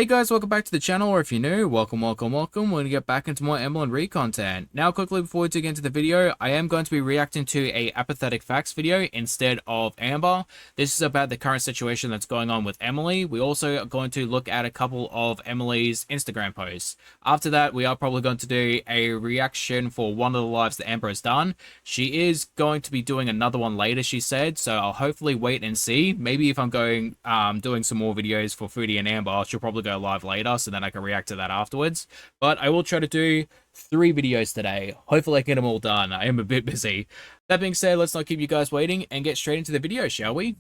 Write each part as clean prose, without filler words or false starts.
Hey guys, welcome back to the channel, or if you're new, welcome. We're going to get back into more Amberlynn Reid content. Now, quickly before we dig into the video, I am going to be reacting to a apathetic facts video instead of Amber. This is about the current situation that's going on with Emily. We also are going to look at a couple of Emily's Instagram posts. After that, we are probably going to do a reaction for one of the lives that Amber has done. She is going to be doing another one later, she said, so I'll hopefully wait and see. Maybe if I'm going doing some more videos for Foodie and Amber, she'll probably go live later, so then I can react to that afterwards. But I will try to do 3 videos today. Hopefully I can get them all done. I am a bit busy. That being said, let's not keep you guys waiting and get straight into the video, shall we?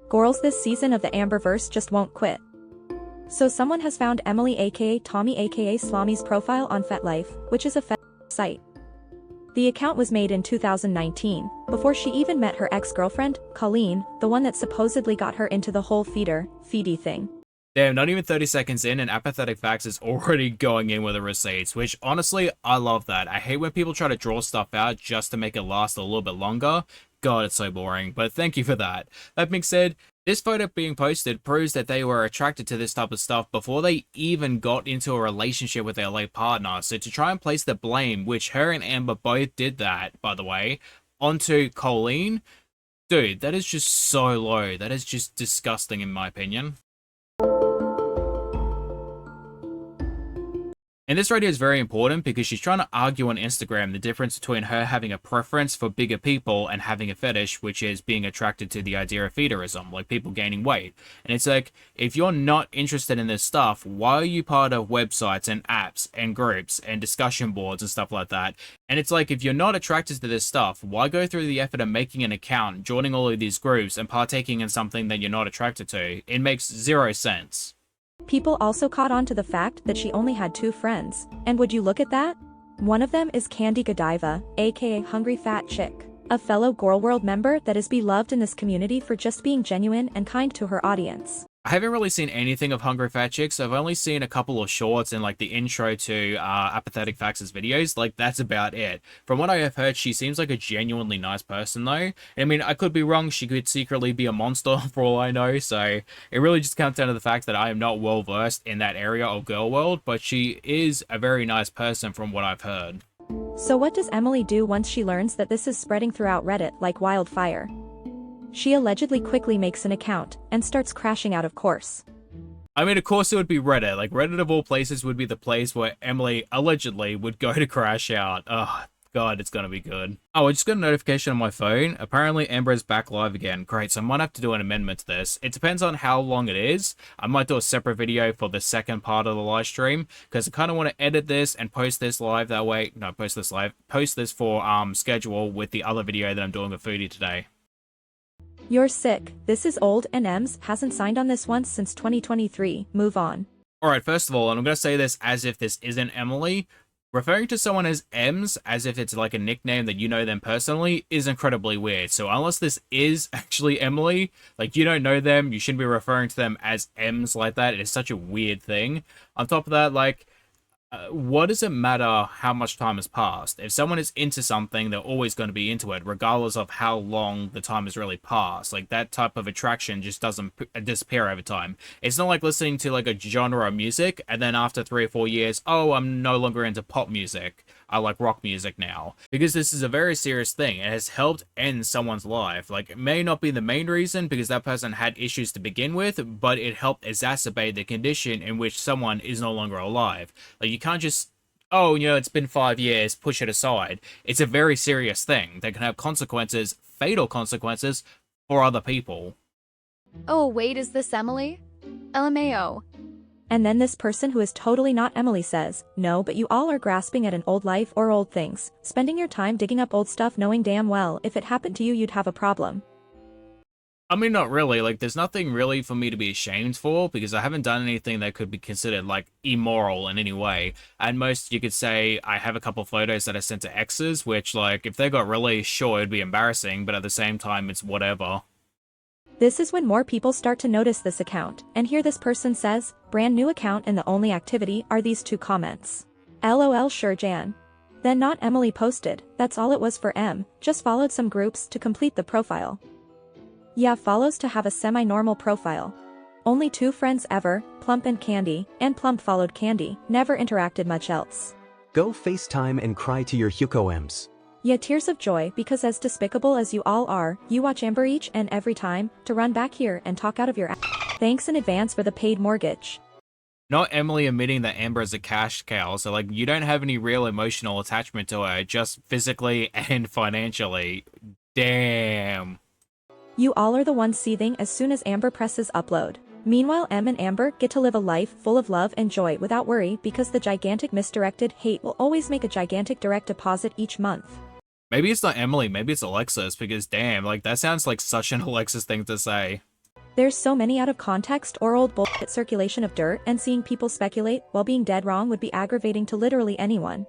Girls this season of the Amberverse just won't quit. So someone has found Emily aka Tommy aka Slammy's profile on FetLife, which is a site. The account was made in 2019, before she even met her ex-girlfriend, Colleen, the one that supposedly got her into the whole feedy thing. Damn, not even 30 seconds in and Apathetic Facts is already going in with the receipts, which honestly, I love that. I hate when people try to draw stuff out just to make it last a little bit longer. God, it's so boring, but thank you for that. That being said, this photo being posted proves that they were attracted to this type of stuff before they even got into a relationship with their late partner. So to try and place the blame, which her and Amber both did that, by the way, onto Colleen, dude, that is just so low. That is just disgusting in my opinion. And this radio is very important because she's trying to argue on Instagram the difference between her having a preference for bigger people and having a fetish, which is being attracted to the idea of feederism, like people gaining weight. And it's like, if you're not interested in this stuff, why are you part of websites and apps and groups and discussion boards and stuff like that? And it's like, if you're not attracted to this stuff, why go through the effort of making an account, joining all of these groups, and partaking in something that you're not attracted to? It makes zero sense. People also caught on to the fact that she only had 2 friends, and would you look at that? One of them is Candy Godiva, aka Hungry Fat Chick, a fellow Gurl World member that is beloved in this community for just being genuine and kind to her audience. I haven't really seen anything of Hungry Fat Chicks. I've only seen a couple of shorts and like the intro to Apathetic Facts' videos. Like, that's about it. From what I have heard, she seems like a genuinely nice person though. I mean, I could be wrong. She could secretly be a monster for all I know. So it really just comes down to the fact that I am not well versed in that area of Gurl World, but she is a very nice person from what I've heard. So what does Emily do once she learns that this is spreading throughout Reddit like wildfire? She allegedly quickly makes an account, and starts crashing out, of course. I mean, of course it would be Reddit. Like, Reddit of all places would be the place where Emily allegedly would go to crash out. Oh, God, it's gonna be good. Oh, I just got a notification on my phone. Apparently, Amber is back live again. Great, so I might have to do an amendment to this. It depends on how long it is. I might do a separate video for the second part of the live stream, because I kind of want to edit this and post this live that way. No, post this live. Post this for schedule with the other video that I'm doing with Foodie today. You're sick. This is old and Ems hasn't signed on this once since 2023. Move on. Alright, first of all, and I'm going to say this as if this isn't Emily, referring to someone as Ems as if it's like a nickname that you know them personally is incredibly weird. So unless this is actually Emily, like you don't know them, you shouldn't be referring to them as Ems like that. It is such a weird thing. On top of that, like, what does it matter how much time has passed? If someone is into something, they're always going to be into it, regardless of how long the time has really passed. Like, that type of attraction just doesn't disappear over time. It's not like listening to, like, a genre of music, and then after 3 or 4 years, oh, I'm no longer into pop music. I like rock music now. Because this is a very serious thing. It has helped end someone's life. Like, it may not be the main reason, because that person had issues to begin with, but it helped exacerbate the condition in which someone is no longer alive. Like, you can't just, oh, you know, it's been 5 years, push it aside. It's a very serious thing that can have consequences, fatal consequences, for other people. Oh, wait, is this Emily? LMAO. And then this person who is totally not Emily says, no, but you all are grasping at an old life or old things, spending your time digging up old stuff knowing damn well if it happened to you you'd have a problem. I mean, not really. Like, there's nothing really for me to be ashamed for, because I haven't done anything that could be considered, like, immoral in any way. At most, you could say I have a couple photos that I sent to exes, which, like, if they got released, sure, it'd be embarrassing, but at the same time, it's whatever. This is when more people start to notice this account, and here this person says, brand new account and the only activity are these 2 comments. LOL sure Jan. Then not Emily posted, that's all it was for M, just followed some groups to complete the profile. Yeah, follows to have a semi-normal profile. Only 2 friends ever, Plump and Candy, and Plump followed Candy, never interacted much else. Go FaceTime and cry to your Hukoms. Yeah, tears of joy because as despicable as you all are, you watch Amber each and every time to run back here and talk out of your ass. Thanks in advance for the paid mortgage. Not Emily admitting that Amber is a cash cow, so like you don't have any real emotional attachment to her, just physically and financially. Damn. You all are the ones seething as soon as Amber presses upload. Meanwhile, Em and Amber get to live a life full of love and joy without worry because the gigantic misdirected hate will always make a gigantic direct deposit each month. Maybe it's not Emily, maybe it's Alexis, because damn, like that sounds like such an Alexis thing to say. There's so many out of context or old bullshit circulation of dirt, and seeing people speculate while being dead wrong would be aggravating to literally anyone.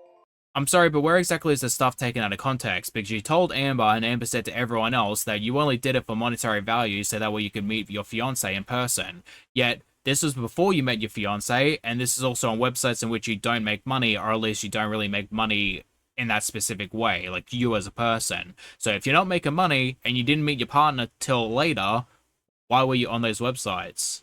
I'm sorry, but where exactly is the stuff taken out of context? Because you told Amber, and Amber said to everyone else that you only did it for monetary value so that way you could meet your fiancé in person. Yet, this was before you met your fiancé, and this is also on websites in which you don't make money, or at least you don't really make money in that specific way, like you as a person. So if you're not making money, and you didn't meet your partner till later, why were you on those websites?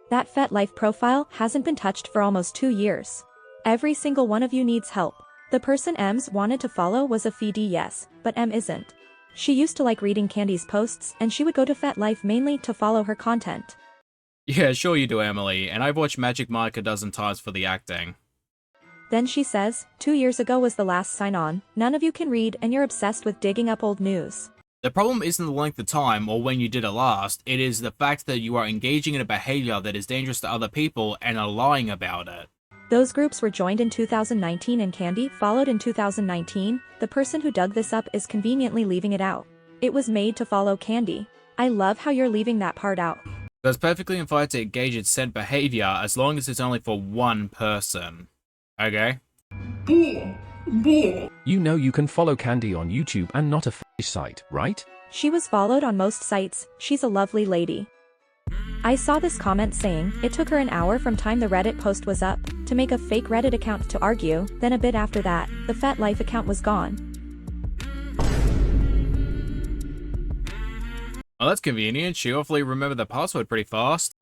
That FetLife profile hasn't been touched for almost 2 years. Every single one of you needs help. The person Ems wanted to follow was a feedy yes, but Em isn't. She used to like reading Candy's posts, and she would go to FetLife mainly to follow her content. Yeah, sure you do, Emily, and I've watched Magic Mike a dozen times for the acting. Then she says, 2 years ago was the last sign-on, none of you can read and you're obsessed with digging up old news. The problem isn't the length of time or when you did it last, it is the fact that you are engaging in a behavior that is dangerous to other people and are lying about it. Those groups were joined in 2019 and Candy followed in 2019, the person who dug this up is conveniently leaving it out. It was made to follow Candy. I love how you're leaving that part out. That's perfectly fine to engage in said behavior as long as it's only for one person. Okay? You know you can follow Candy on YouTube and not a fetish site, right? She was followed on most sites, she's a lovely lady. I saw this comment saying, it took her an hour from time the Reddit post was up, to make a fake Reddit account to argue, then a bit after that, the FetLife account was gone. Well, that's convenient. She hopefully remembered the password pretty fast.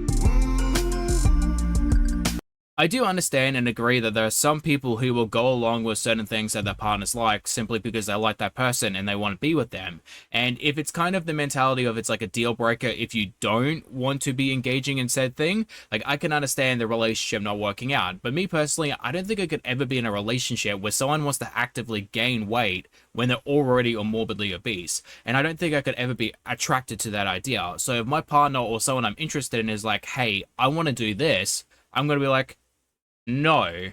I do understand and agree that there are some people who will go along with certain things that their partners like simply because they like that person and they want to be with them. And if it's kind of the mentality of it's like a deal breaker if you don't want to be engaging in said thing, like I can understand the relationship not working out. But me personally, I don't think I could ever be in a relationship where someone wants to actively gain weight when they're already or morbidly obese. And I don't think I could ever be attracted to that idea. So if my partner or someone I'm interested in is like, hey, I want to do this, I'm going to be like, no,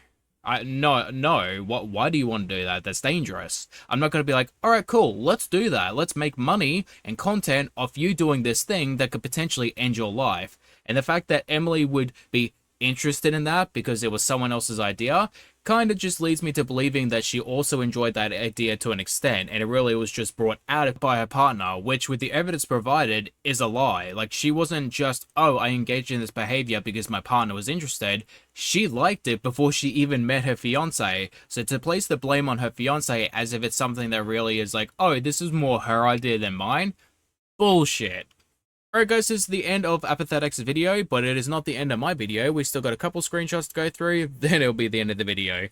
no, why do you want to do that? That's dangerous. I'm not going to be like, all right, cool, let's do that. Let's make money and content off you doing this thing that could potentially end your life. And the fact that Emily would be interested in that because it was someone else's idea kind of just leads me to believing that she also enjoyed that idea to an extent, and it really was just brought out by her partner, which with the evidence provided is a lie. Like, she wasn't just, oh, I engaged in this behavior because my partner was interested. She liked it before she even met her fiance. So to place the blame on her fiance as if it's something that really is like, oh, this is more her idea than mine, bullshit. Alright guys, this is the end of Apathetic's video, but it is not the end of my video. We still got a couple screenshots to go through, then it'll be the end of the video.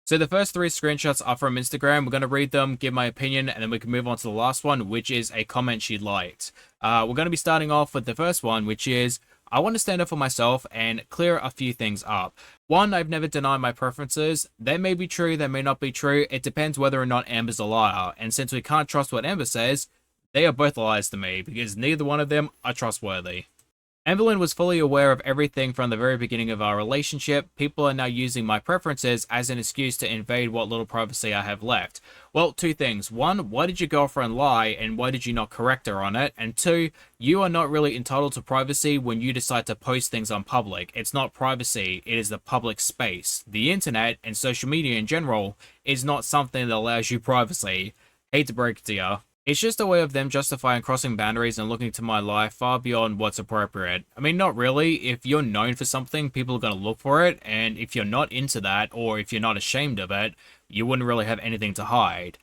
So the first 3 screenshots are from Instagram. We're going to read them, give my opinion, and then we can move on to the last one, which is a comment she liked. We're going to be starting off with the first one, which is, I want to stand up for myself and clear a few things up. 1, I've never denied my preferences. They may be true, they may not be true. It depends whether or not Amber's a liar. And since we can't trust what Amber says, they are both lies to me, because neither one of them are trustworthy. Amberlynn was fully aware of everything from the very beginning of our relationship. People are now using my preferences as an excuse to invade what little privacy I have left. Well, 2 things. 1, why did your girlfriend lie, and why did you not correct her on it? And 2, you are not really entitled to privacy when you decide to post things on public. It's not privacy, it is the public space. The internet, and social media in general, is not something that allows you privacy. Hate to break it to you. It's just a way of them justifying crossing boundaries and looking to my life far beyond what's appropriate. I mean, not really. If you're known for something, people are going to look for it, and if you're not into that, or if you're not ashamed of it, you wouldn't really have anything to hide.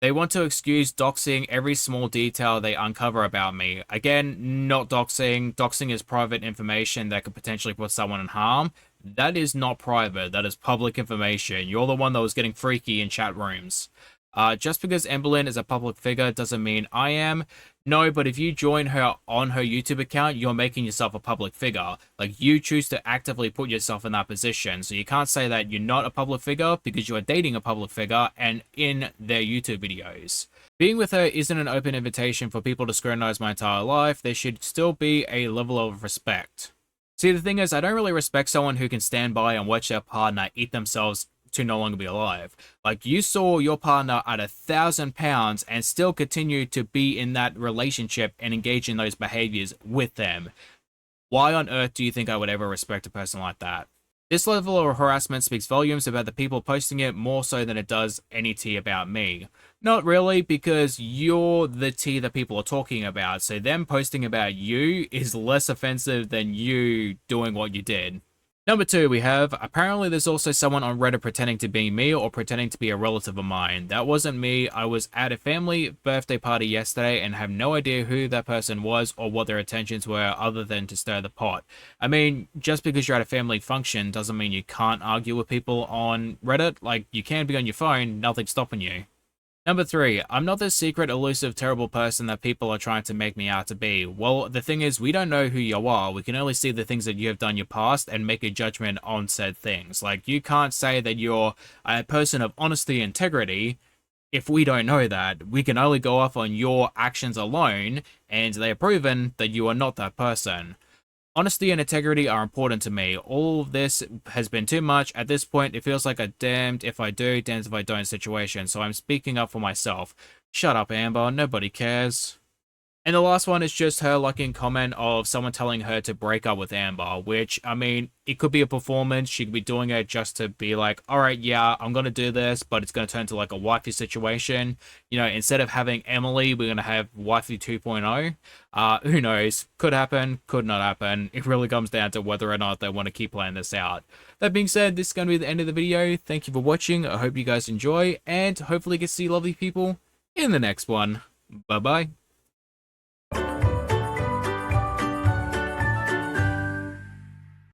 They want to excuse doxing every small detail they uncover about me. Again, not doxing. Doxing is private information that could potentially put someone in harm. That is not private. That is public information. You're the one that was getting freaky in chat rooms. Just because Amberlynn is a public figure doesn't mean I am. No, but if you join her on her YouTube account, you're making yourself a public figure. Like, you choose to actively put yourself in that position. So you can't say that you're not a public figure because you are dating a public figure and in their YouTube videos. Being with her isn't an open invitation for people to scrutinize my entire life. There should still be a level of respect. See, the thing is, I don't really respect someone who can stand by and watch their partner eat themselves to no longer be alive. Like, you saw your partner at 1,000 pounds and still continue to be in that relationship and engage in those behaviors with them. Why on earth do you think I would ever respect a person like that? This level of harassment speaks volumes about the people posting it more so than it does any tea about me. Not really, because you're the tea that people are talking about, so them posting about you is less offensive than you doing what you did. Number 2, we have, apparently there's also someone on Reddit pretending to be me or pretending to be a relative of mine. That wasn't me. I was at a family birthday party yesterday and have no idea who that person was or what their intentions were other than to stir the pot. I mean, just because you're at a family function doesn't mean you can't argue with people on Reddit. Like, you can be on your phone, nothing's stopping you. Number 3, I'm not the secret, elusive, terrible person that people are trying to make me out to be. Well, the thing is, we don't know who you are. We can only see the things that you have done in your past and make a judgment on said things. Like, you can't say that you're a person of honesty and integrity if we don't know that. We can only go off on your actions alone, and they have proven that you are not that person. Honesty and integrity are important to me. All of this has been too much. At this point, it feels like a damned if I do, damned if I don't situation, so I'm speaking up for myself. Shut up, Amber. Nobody cares. And the last one is just her liking comment of someone telling her to break up with Amber, which, I mean, it could be a performance. She could be doing it just to be like, all right, yeah, I'm going to do this, but it's going to turn into like a wifey situation. You know, instead of having Emily, we're going to have wifey 2.0. Who knows? Could happen, could not happen. It really comes down to whether or not they want to keep playing this out. That being said, this is going to be the end of the video. Thank you for watching. I hope you guys enjoy, and hopefully get to see lovely people in the next one. Bye-bye.